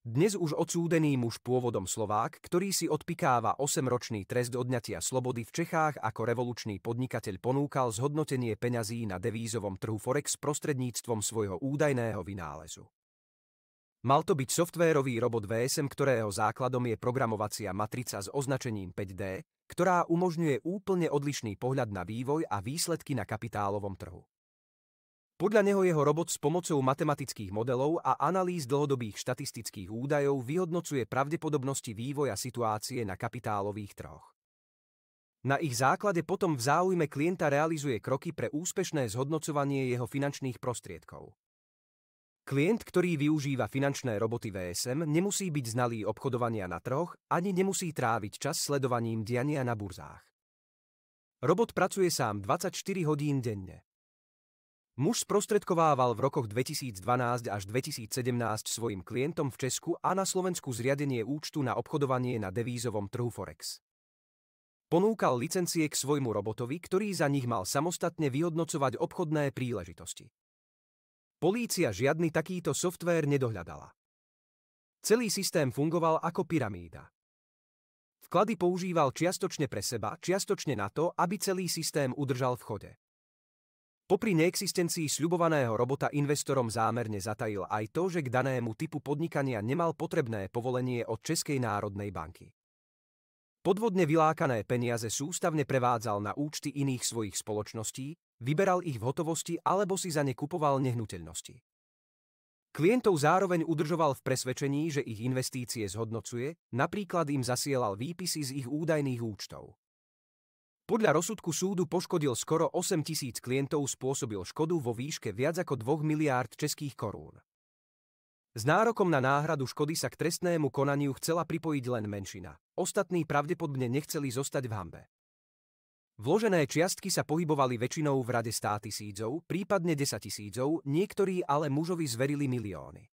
Dnes už odsúdený muž pôvodom Slovák, ktorý si odpikáva 8-ročný trest odňatia slobody v Čechách ako revolučný podnikateľ ponúkal zhodnotenie peňazí na devízovom trhu Forex prostredníctvom svojho údajného vynálezu. Mal to byť softvérový robot VSM, ktorého základom je programovacia matrica s označením 5D, ktorá umožňuje úplne odlišný pohľad na vývoj a výsledky na kapitálovom trhu. Podľa neho jeho robot s pomocou matematických modelov a analýz dlhodobých štatistických údajov vyhodnocuje pravdepodobnosti vývoja situácie na kapitálových trhoch. Na ich základe potom v záujme klienta realizuje kroky pre úspešné zhodnocovanie jeho finančných prostriedkov. Klient, ktorý využíva finančné roboty VSM, nemusí byť znalý obchodovania na trhoch, ani nemusí tráviť čas sledovaním diania na burzách. Robot pracuje sám 24 hodín denne. Muž sprostredkovával v rokoch 2012 až 2017 svojim klientom v Česku a na Slovensku zriadenie účtu na obchodovanie na devízovom trhu Forex. Ponúkal licencie k svojmu robotovi, ktorý za nich mal samostatne vyhodnocovať obchodné príležitosti. Polícia žiadny takýto softvér nedohľadala. Celý systém fungoval ako pyramída. Vklady používal čiastočne pre seba, čiastočne na to, aby celý systém udržal v chode. Popri neexistencii sľubovaného robota investorom zámerne zatajil aj to, že k danému typu podnikania nemal potrebné povolenie od Českej národnej banky. Podvodne vylákané peniaze sústavne prevádzal na účty iných svojich spoločností, vyberal ich v hotovosti alebo si za ne kupoval nehnuteľnosti. Klientov zároveň udržoval v presvedčení, že ich investície zhodnocuje, napríklad im zasielal výpisy z ich údajných účtov. Podľa rozsudku súdu poškodil skoro 8 000 klientov, spôsobil škodu vo výške viac ako 2 miliárd českých korún. S nárokom na náhradu škody sa k trestnému konaniu chcela pripojiť len menšina. Ostatní pravdepodobne nechceli zostať v hanbe. Vložené čiastky sa pohybovali väčšinou v rade 100 000, prípadne 10 000, niektorí ale mužovi zverili milióny.